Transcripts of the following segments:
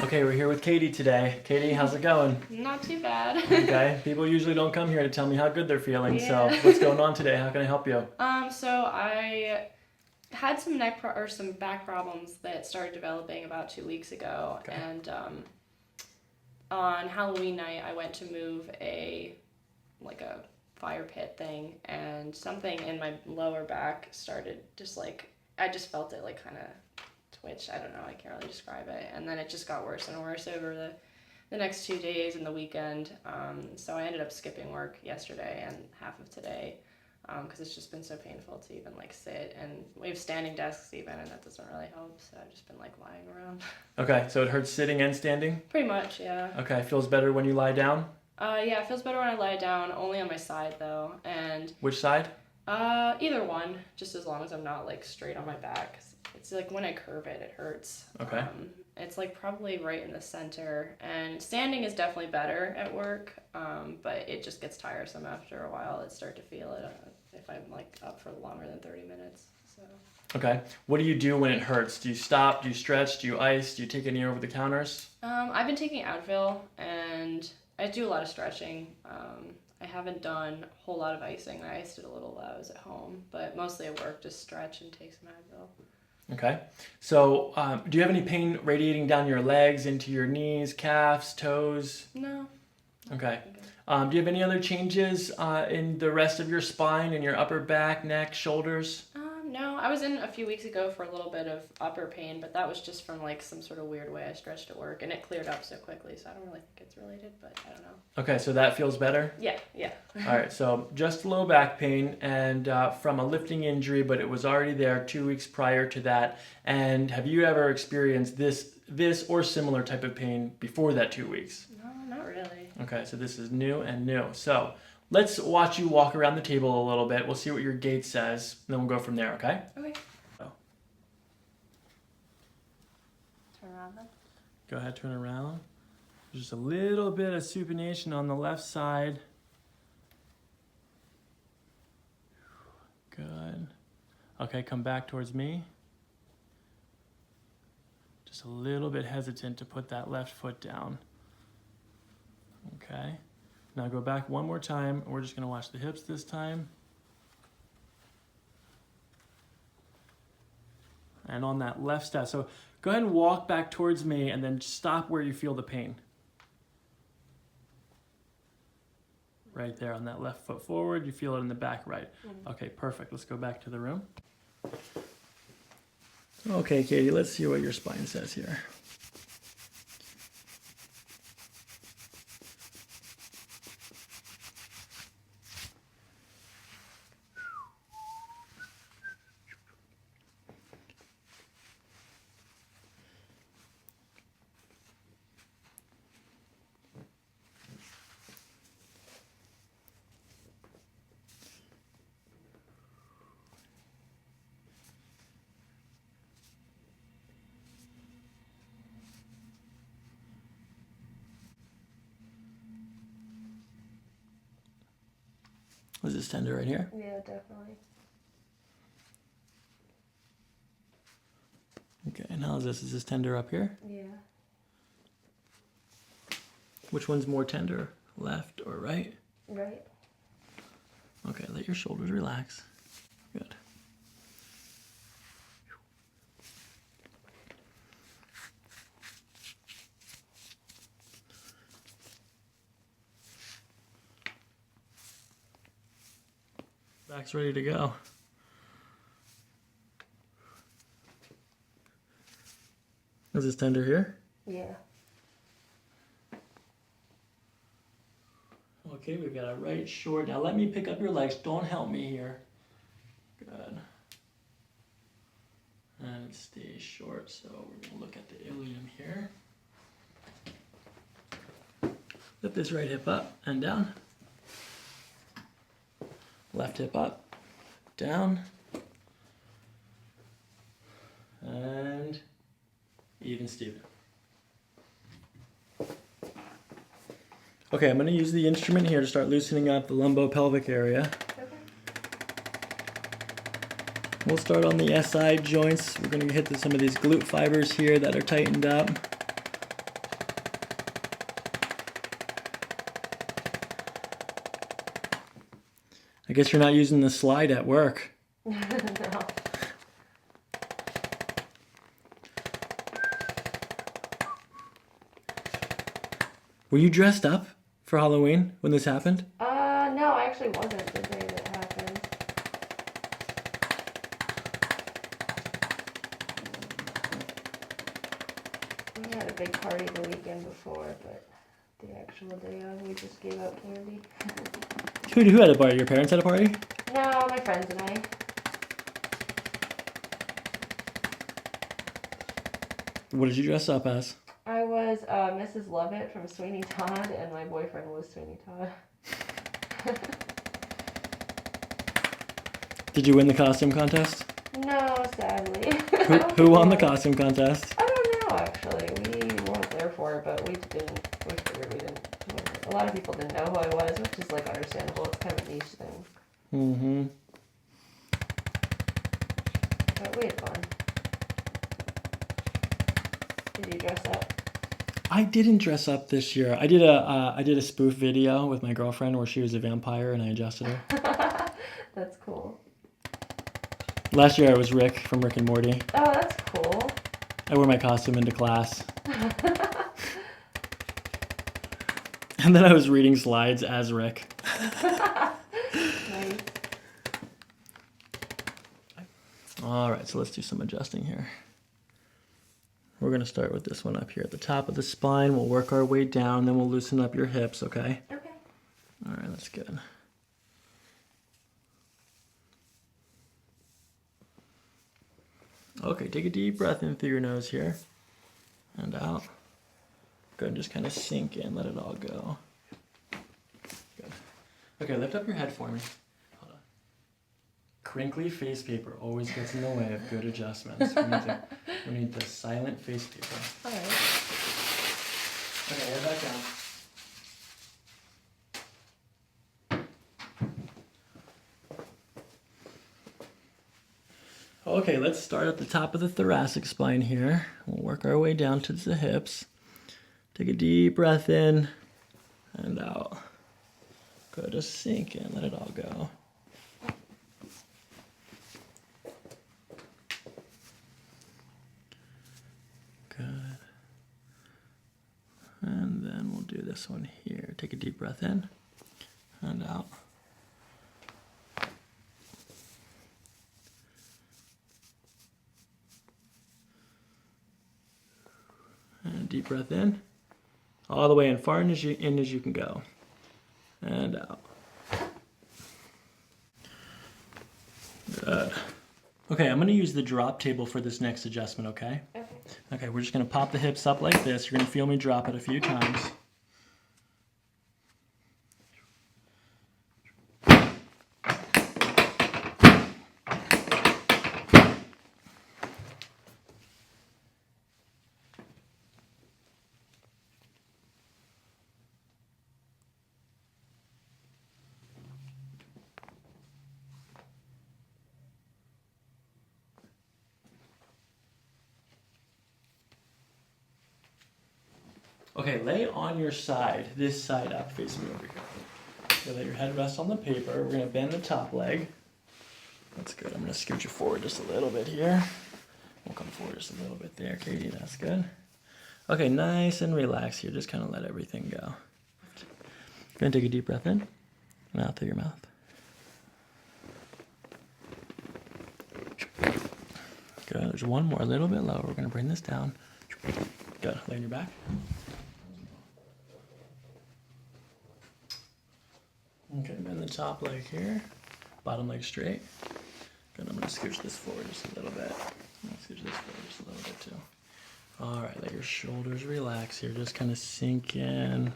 Okay, we're here with Katie today. Katie, how's it going? Not too bad. Okay, people usually don't come here to tell me how good they're feeling, Yeah. so what's going on today? How can I help you? So I had some some back problems that started developing about 2 weeks ago, Okay. and on Halloween night I went to move a fire pit thing, and something in my lower back started I just felt it kind of twitch. I don't know, I can't really describe it, and then it just got worse and worse over the next 2 days and the weekend. So I ended up skipping work yesterday and half of today because it's just been so painful to even sit, and we have standing desks even, and that doesn't really help, so I've just been lying around. Okay, so it hurts sitting and standing? Pretty much, yeah. Okay, feels better when you lie down? Yeah, it feels better when I lie down, only on my side though. And Which side? either one, just as long as I'm not straight on my back. It's when I curve it, it hurts. Okay. It's probably right in the center, and standing is definitely better at work, but it just gets tiresome after a while. I start to feel it if I'm up for longer than 30 minutes. So. Okay, what do you do when it hurts? Do you stop? Do you stretch? Do you ice? Do you take any over-the-counters? I've been taking Advil, and I do a lot of stretching. I haven't done a whole lot of icing. I iced it a little while I was at home, but mostly at work, just stretch and take some Advil. Okay, so do you have any pain radiating down your legs, into your knees, calves, toes? No. Okay. Do you have any other changes in the rest of your spine, in your upper back, neck, shoulders? No, I was in a few weeks ago for a little bit of upper pain, but that was just from some sort of weird way I stretched at work, and it cleared up so quickly, so I don't really think it's related, but I don't know. Okay, so that feels better? Yeah. All right, so just low back pain and from a lifting injury, but it was already there 2 weeks prior to that. And have you ever experienced this or similar type of pain before that 2 weeks? No, not really. Okay, so this is new and new. So let's watch you walk around the table a little bit. We'll see what your gait says, and then we'll go from there, okay? Okay. So, Turn around then. go ahead, turn around. Just a little bit of supination on the left side. Good. Okay, come back towards me. Just a little bit hesitant to put that left foot down. Okay. Now go back one more time. We're just going to watch the hips this time. And on that left step. So go ahead and walk back towards me and then stop where you feel the pain. Right there on that left foot forward. You feel it in the back right. Mm-hmm. Okay, perfect. Let's go back to the room. Okay, Katie, let's see what your spine says here. Was this tender right here? Yeah, definitely. Okay, and how's this? Is this tender up here? Yeah. Which one's more tender, left or right? Right. Okay, let your shoulders relax. Good. Back's ready to go. Is this tender here? Yeah. Okay, we've got a right short. Now let me pick up your legs. Don't help me here. Good. And it stays short, so we're going to look at the ilium here. Lift this right hip up and down. Left hip up, down, and even Steven. Okay, I'm going to use the instrument here to start loosening up the lumbopelvic area. Okay. We'll start on the SI joints. We're going to hit some of these glute fibers here that are tightened up. I guess you're not using the slide at work. No. Were you dressed up for Halloween when this happened? No, I actually wasn't the day that happened. We had a big party the weekend before, but the actual day of, we just gave out candy. Who had a party? Your parents had a party? No, my friends and I. What did you dress up as? I was Mrs. Lovett from Sweeney Todd, and my boyfriend was Sweeney Todd. Did you win the costume contest? No, sadly. Who won the costume contest? I don't know, actually. We weren't there for it, but we figured we didn't. A lot of people didn't know who I was, which is like understandable. It's kind of a niche thing. Mm-hmm. But we had fun. Did you dress up? I didn't dress up this year. I did a spoof video with my girlfriend where she was a vampire and I adjusted her. That's cool. Last year I was Rick from Rick and Morty. Oh, that's cool. I wore my costume into class. And then I was reading slides as Rick. Nice. All right, so let's do some adjusting here. We're going to start with this one up here at the top of the spine. We'll work our way down, then we'll loosen up your hips, okay? Okay. All right, that's good. Okay, take a deep breath in through your nose here and out. Good, and just kind of sink in, let it all go. Good. Okay, lift up your head for me. Hold on. Crinkly face paper always gets in the way of good adjustments. We need the silent face paper. All right. Okay, head back down. Okay, let's start at the top of the thoracic spine here. We'll work our way down to the hips. Take a deep breath in and out. Good, just sink in, let it all go. Good. And then we'll do this one here. Take a deep breath in and out. And deep breath in, all the way in, far in as you can go, and out. Good. Okay, I'm going to use the drop table for this next adjustment, okay? Okay. Okay, we're just going to pop the hips up like this. You're going to feel me drop it a few times. Okay, lay on your side, this side up, facing me over here. So let your head rest on the paper. We're going to bend the top leg. That's good. I'm going to scoot you forward just a little bit here. We'll come forward just a little bit there, Katie. That's good. Okay, nice and relaxed here. Just kind of let everything go. Going to take a deep breath in and out through your mouth. Good. There's one more, a little bit lower. We're going to bring this down. Good. Lay on your back. Okay, bend the top leg here. Bottom leg straight. Good. I'm going to scooch this forward just a little bit. I'm going to scooch this forward just a little bit too. All right, let your shoulders relax here. Just kind of sink in.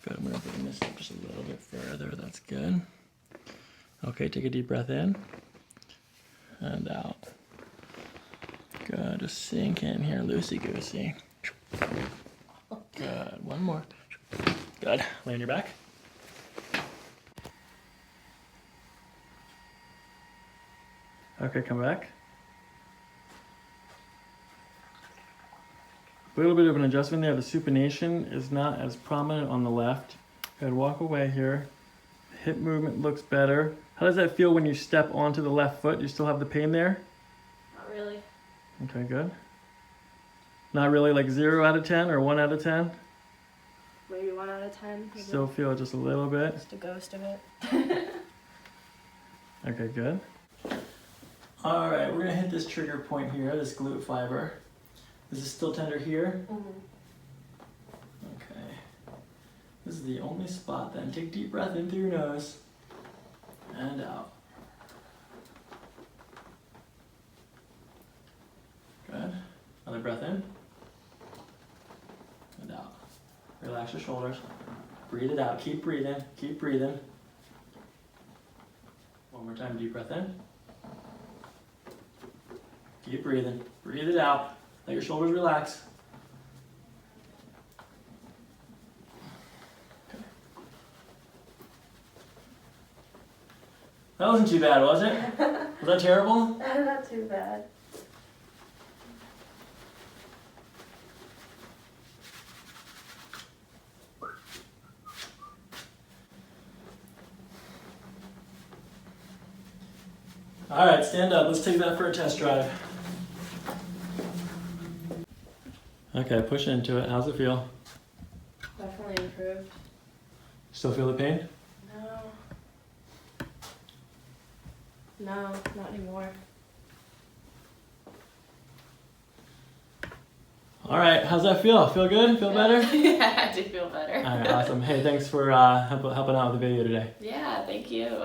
Good. I'm going to bring this up just a little bit further. That's good. Okay, take a deep breath in and out. Good. Just sink in here, loosey-goosey. Good. One more. Good. Lay on your back. Okay, come back. A little bit of an adjustment there. The supination is not as prominent on the left. Good. Walk away here. Hip movement looks better. How does that feel when you step onto the left foot? Do you still have the pain there? Not really. Okay, good. Not really like 0 out of 10 or 1 out of 10? Maybe 1 out of 10. Maybe. Still feel it just a little bit? Just a ghost of it. Okay, good. All right, we're gonna hit this trigger point here, this glute fiber. Is it still tender here? Okay. This is the only spot then. Take a deep breath in through your nose and out. Good. Another breath in and out. Relax your shoulders. Breathe it out. Keep breathing. Keep breathing. One more time. Deep breath in. Keep breathing. Breathe it out. Let your shoulders relax. Okay. That wasn't too bad, was it? Was that terrible? Not too bad. All right, stand up. Let's take that for a test drive. Okay, push into it. How's it feel? Definitely improved. Still feel the pain? No, not anymore. All right, how's that feel? Feel good? Feel better? Yeah, I do feel better. All right, awesome. Hey, thanks for helping out with the video today. Yeah, thank you.